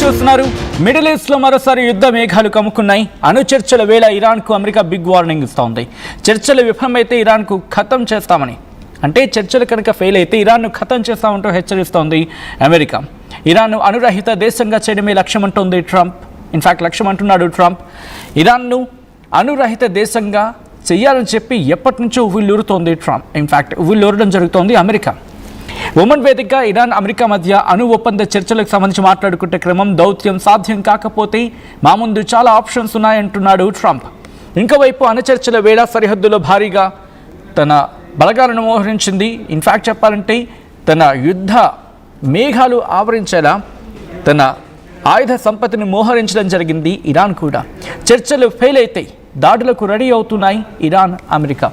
చూస్తున్నారు. మిడిల్ ఈస్ట్లో మరోసారి యుద్ధ మేఘాలు కమ్ముకున్నాయి. అణు చర్చల వేళ ఇరాన్కు అమెరికా బిగ్ వార్నింగ్ ఇస్తోంది. చర్చలు విఫలమైతే ఇరాన్కు ఖతం చేస్తామని, అంటే చర్చలు కనుక ఫెయిల్ అయితే ఇరాన్ను ఖతం చేస్తామంటూ హెచ్చరిస్తోంది అమెరికా. ఇరాన్ను అణురహిత దేశంగా చేయడమే లక్ష్యం అంటోంది ట్రంప్. ఇన్ఫాక్ట్ లక్ష్యం అంటున్నాడు ట్రంప్. ఇరాన్ను అణురహిత దేశంగా చెయ్యాలని చెప్పి ఎప్పటి నుంచో ఉవ్విళ్ళూరుతోంది ట్రంప్. ఇన్ఫాక్ట్ ఉవ్విళ్ళూరడం జరుగుతోంది అమెరికా. ఒమన్ వేదికగా ఇరాన్ అమెరికా మధ్య అణు ఒప్పంద చర్చలకు సంబంధించి మాట్లాడుకుంటే క్రమం దౌత్యం సాధ్యం కాకపోతే మా ముందు చాలా ఆప్షన్స్ ఉన్నాయంటున్నాడు ట్రంప్. ఇంకోవైపు అణు చర్చల వేళ సరిహద్దులో భారీగా తన బలగాలను మోహరించింది. ఇన్ఫాక్ట్ చెప్పాలంటే తన యుద్ధ మేఘాలు ఆవరించేలా తన ఆయుధ సంపత్తిని మోహరించడం జరిగింది ఇరాన్ కూడా. చర్చలు ఫెయిల్ అయితే దాడులకు రెడీ అవుతున్నాయి ఇరాన్ అమెరికా.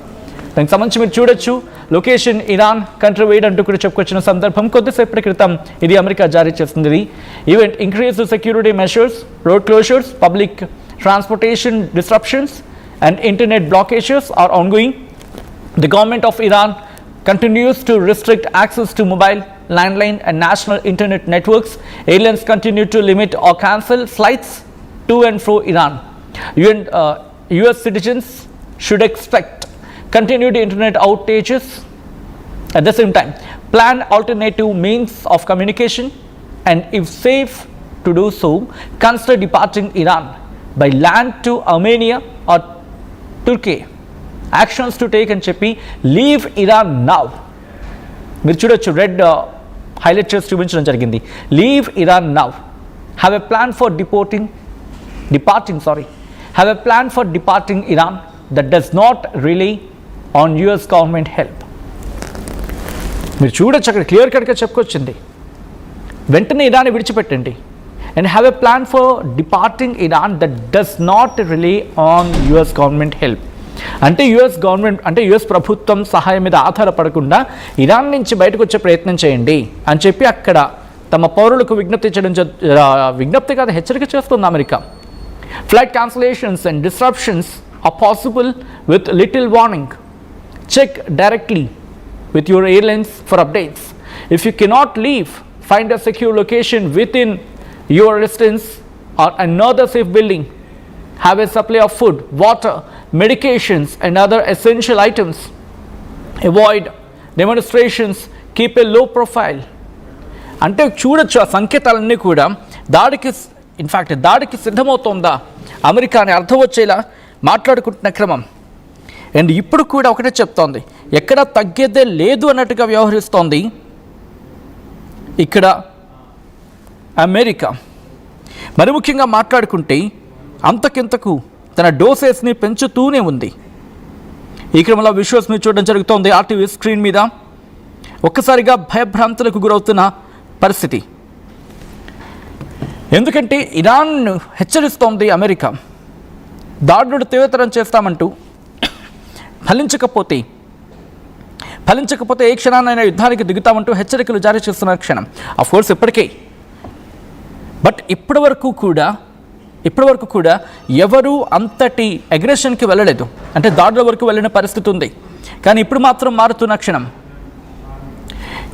దానికి సంబంధించి మీరు చూడొచ్చు. లొకేషన్ ఇరాన్ కంట్రీ వెయిడ్ అంటూ కూడా చెప్పుకొచ్చిన సందర్భం కొద్దిసేపటి క్రితం ఇది అమెరికా జారీ చేస్తుంది. Event increase security measures, road closures, public transportation disruptions and internet blockages are ongoing. The government of Iran continues to restrict access to mobile, landline and national internet networks. Airlines continue to limit or cancel flights to and fro Iran. US citizens should expect continued internet outages. At the same time, plan alternative means of communication, and if safe to do so, consider departing Iran by land to Armenia or Turkey. Actions to take and చెప్పి leave Iran now. మీరు చూడొచ్చు, red highlight చేసి చూపించడం జరిగింది. Leave Iran now. Have a plan for departing Iran that does not rely on US government help. మీరు చూడొచ్చు, అక్కడ clear కట్గా చెప్పుకొచ్చింది. వెంటనే ఇరాన్ విడిచిపెట్టండి. And have a plan for departing Iran that does not rely on US government help. అంటే US ప్రభుత్వం సహాయం మీద ఆధారపడకుండా ఇరాన్ నుంచి బయటకు వచ్చే ప్రయత్నం చేయండి అని చెప్పి అక్కడ తమ పౌరులకు విజ్ఞప్తి కాదు, హెచ్చరిక చేస్తుంది America. Flight cancellations and disruptions are possible with little warning. Check directly with your airlines for updates. If you cannot leave, find a secure location within your residence or another safe building. Have a supply of food, water, medications and other essential items. Avoid demonstrations. Keep a low profile. అంటే చూడొచ్చు ఆ సంకేతాలన్నీ కూడా దాడికి సిద్ధమవుతోందా America అని అర్థం వచ్చేలా మాట్లాడుకుంటున్న క్రమం. అండ్ ఇప్పుడు కూడా ఒకటే చెప్తోంది, ఎక్కడా తగ్గేదే లేదు అన్నట్టుగా వ్యవహరిస్తోంది ఇక్కడ అమెరికా. మరి ముఖ్యంగా మాట్లాడుకుంటే అంతకింతకు తన డోసెస్ని పెంచుతూనే ఉంది. ఈ క్రమంలో విజువల్స్ని చూడడం జరుగుతోంది ఆర్టీవీ స్క్రీన్ మీద. ఒక్కసారిగా భయభ్రాంతులకు గురవుతున్న పరిస్థితి. ఎందుకంటే ఇరాన్ హెచ్చరిస్తోంది అమెరికా, దాడులను తీవ్రతరం చేస్తామంటూ ఫలించకపోతే ఏ క్షణాన్నైనా యుద్ధానికి దిగుతామంటూ హెచ్చరికలు జారీ చేస్తున్న క్షణం. అఫ్కోర్స్ ఇప్పటికే ఇప్పటి వరకు కూడా ఎవరు అంతటి అగ్రెషన్కి వెళ్ళలేదు, అంటే దాడుల వరకు వెళ్ళిన పరిస్థితి ఉంది. కానీ ఇప్పుడు మాత్రం మారుతున్న క్షణం.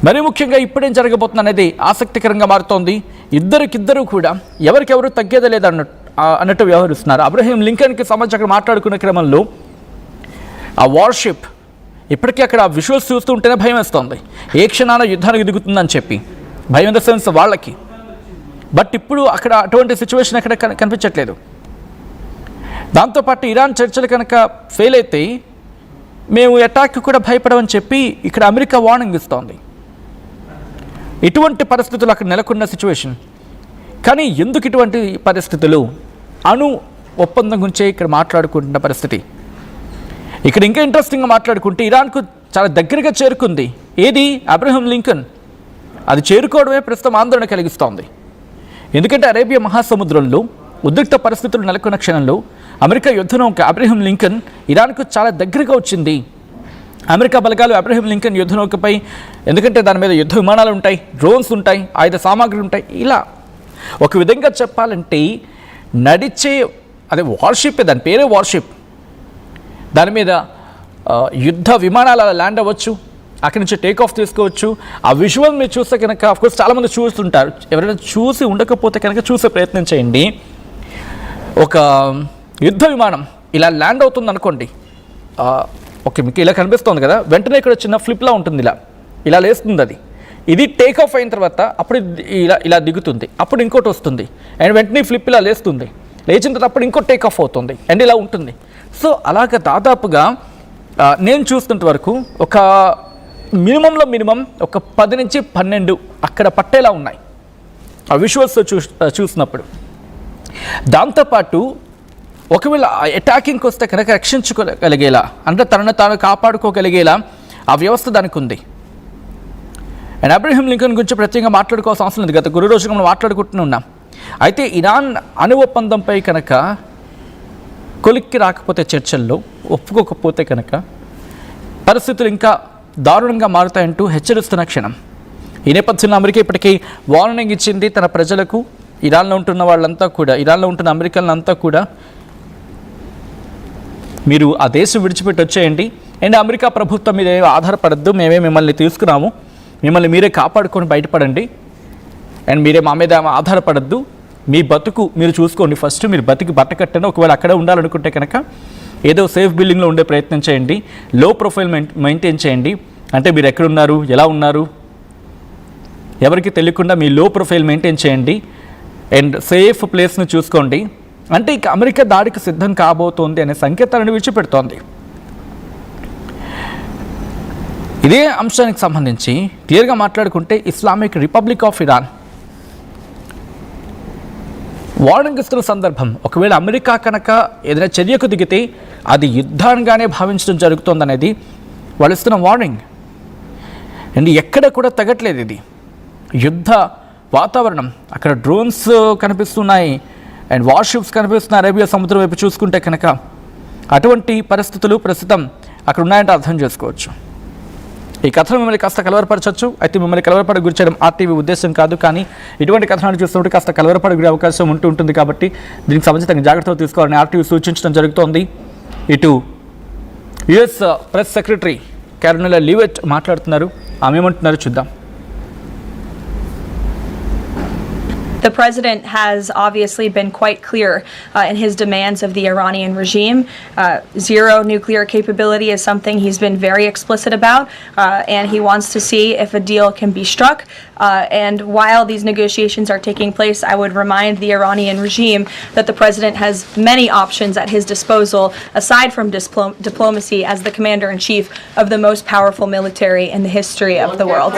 మరీ ముఖ్యంగా ఇప్పుడేం జరగబోతుంది అనేది ఆసక్తికరంగా మారుతోంది. ఇద్దరు కూడా ఎవరికెవరు తగ్గేదే లేదు అన్నట్టు వ్యవహరిస్తున్నారు. అబ్రహీం లింకన్కి సంబంధించి అక్కడ మాట్లాడుకున్న క్రమంలో ఆ వార్షిప్ ఇప్పటికీ అక్కడ విజువల్స్ చూస్తూ ఉంటేనే భయం వేస్తోంది, ఏ క్షణాన యుద్ధానికి దిగుతుందని చెప్పి. భయం ఇన్ ద సెన్స్ వాళ్ళకి. బట్ ఇప్పుడు అక్కడ అటువంటి సిచ్యువేషన్ అక్కడ కనిపించట్లేదు. దాంతోపాటు ఇరాన్ చర్చలు కనుక ఫెయిల్ అయితే మేము అటాక్కి కూడా భయపడమని చెప్పి ఇక్కడ అమెరికా వార్నింగ్ ఇస్తోంది. ఇటువంటి పరిస్థితులు అక్కడ నెలకొన్న సిచ్యువేషన్. కానీ ఎందుకు ఇటువంటి పరిస్థితులు? అణు ఒప్పందం గురించే ఇక్కడ మాట్లాడుకుంటున్న పరిస్థితి. ఇక్కడ ఇంకా ఇంట్రెస్టింగ్గా మాట్లాడుకుంటే ఇరాన్కు చాలా దగ్గరగా చేరుకుంది ఏది? అబ్రహీం లింకన్. అది చేరుకోవడమే ప్రస్తుతం ఆందోళన కలిగిస్తోంది. ఎందుకంటే అరేబియా మహాసముద్రంలో ఉద్రిక్త పరిస్థితులు నెలకొన్న క్షణంలో అమెరికా యుద్ధనౌక అబ్రహీం లింకన్ ఇరాన్కు చాలా దగ్గరగా వచ్చింది. అమెరికా బలగాలు అబ్రహీం లింకన్ యుద్ధనౌకపై, ఎందుకంటే దాని మీద యుద్ధ విమానాలు ఉంటాయి, డ్రోన్స్ ఉంటాయి, ఆయుధ సామాగ్రి ఉంటాయి. ఇలా ఒక విధంగా చెప్పాలంటే వార్షిప్, దాని పేరే వార్షిప్. దాని మీద యుద్ధ విమానాలు ల్యాండ్ అవ్వచ్చు, అక్కడి నుంచి టేక్ ఆఫ్ తీసుకోవచ్చు. ఆ విజువల్ మీరు చూస్తే కనుక అఫ్కోర్స్ చాలామంది చూస్తుంటారు, ఎవరైనా చూసి ఉండకపోతే కనుక చూసే ప్రయత్నం చేయండి. ఒక యుద్ధ విమానం ఇలా ల్యాండ్ అవుతుంది అనుకోండి, ఓకే మీకు ఇలా కనిపిస్తుంది కదా, వెంటనే ఇక్కడ చిన్న ఫ్లిప్లా ఉంటుంది, ఇలా లేస్తుంది అది. ఇది టేక్ ఆఫ్ అయిన తర్వాత అప్పుడు ఇలా దిగుతుంది, అప్పుడు ఇంకోటి వస్తుంది అండ్ వెంటనే ఫ్లిప్ ఇలా లేస్తుంది, లేచిన తర్వాత అప్పుడు ఇంకో టేక్ ఆఫ్ అవుతుంది అండ్ ఇలా ఉంటుంది. సో అలాగ దాదాపుగా నేను చూస్తున్నంత వరకు ఒక మినిమం ఒక 10 నుంచి 12 అక్కడ పట్టేలా ఉన్నాయి ఆ విజువల్స్ చూసినప్పుడు. దాంతోపాటు ఒకవేళ అటాకింగ్కి వస్తే కనుక రక్షించుకోగలిగేలా, అంటే తనను తాను కాపాడుకోగలిగేలా ఆ వ్యవస్థ దానికి ఉంది. అండ్ అబ్రహం లింకన్ గురించి ప్రత్యేకంగా మాట్లాడుకోవాల్సిన అవసరం లేదు, గత గురు రోజుగా మనం మాట్లాడుకుంటూనే ఉన్నాం. అయితే ఇరాన్ అణు ఒప్పందంపై కనుక కొలిక్కి రాకపోతే, చర్చల్లో ఒప్పుకోకపోతే కనుక పరిస్థితులు ఇంకా దారుణంగా మారుతాయంటూ హెచ్చరిస్తున్న క్షణం. ఈ నేపథ్యంలో అమెరికా ఇప్పటికీ వార్నింగ్ ఇచ్చింది తన ప్రజలకు. ఇరాన్లో ఉంటున్న వాళ్ళంతా కూడా, ఇరాన్లో ఉంటున్న అమెరికన్లంతా కూడా మీరు ఆ దేశం విడిచిపెట్టి వచ్చేయండి అండ్ అమెరికా ప్రభుత్వం మీద ఆధారపడద్దు, మేమే మిమ్మల్ని తీసుకున్నాము, మిమ్మల్ని మీరే కాపాడుకొని బయటపడండి అండ్ మీరే మా మీద ఆధారపడద్దు, మీ బతుకు మీరు చూసుకోండి, ఫస్ట్ మీరు బతికి బట్టకట్టండి, ఒకవేళ అక్కడే ఉండాలనుకుంటే కనుక ఏదో సేఫ్ బిల్డింగ్లో ఉండే ప్రయత్నం చేయండి, లో ప్రొఫైల్ మెయింటైన్ చేయండి, అంటే మీరు ఎక్కడున్నారు, ఎలా ఉన్నారు ఎవరికి తెలియకుండా మీ లో ప్రొఫైల్ మెయింటైన్ చేయండి అండ్ సేఫ్ ప్లేస్ను చూసుకోండి. అంటే ఇక అమెరికా దాడికి సిద్ధం కాబోతోంది అనే సంకేతాలను విడిచిపెడుతోంది. ఇదే అంశానికి సంబంధించి క్లియర్గా మాట్లాడుకుంటే Islamic republic of Iran warning ఇస్తున్న సందర్భం, ఒకవేళ అమెరికా కనుక ఏదైనా చర్యకు దిగితే అది యుద్ధాన్నిగానే భావించడం జరుగుతోందనేది వాళ్ళు ఇస్తున్న వార్నింగ్. అండ్ ఎక్కడ కూడా తగ్గట్లేదు, ఇది యుద్ధ వాతావరణం. అక్కడ డ్రోన్స్ కనిపిస్తున్నాయి అండ్ వార్షిప్స్ కనిపిస్తున్నాయి అరేబియా సముద్రం వైపు చూసుకుంటే కనుక. అటువంటి పరిస్థితులు ప్రస్తుతం అక్కడ ఉన్నాయంటే అర్థం చేసుకోవచ్చు. ఈ కథను మిమ్మల్ని కాస్త కలవరపరచవచ్చు, అయితే మిమ్మల్ని కలవరపడ గురి చేయడం ఆర్టీవీ ఉద్దేశం కాదు, కానీ ఇటువంటి కథనాలు చూస్తుంటే కాస్త కలవరపడ గురి అవకాశం ఉంటుంది కాబట్టి దీనికి సంబంధించిన జాగ్రత్తలు తీసుకోవాలని ఆర్టీవీ సూచించడం జరుగుతోంది. ఇటు యుఎస్ ప్రెస్ సెక్రటరీ క్యారోలినా లీవెట్ మాట్లాడుతున్నారు, ఆమె ఏమంటున్నారో చూద్దాం. The president has obviously been quite clear in his demands of the Iranian regime. Zero nuclear capability is something he's been very explicit about, and he wants to see if a deal can be struck. And while these negotiations are taking place, I would remind the Iranian regime that the president has many options at his disposal, aside from diplomacy, as the commander-in-chief of the most powerful military in the history of the world.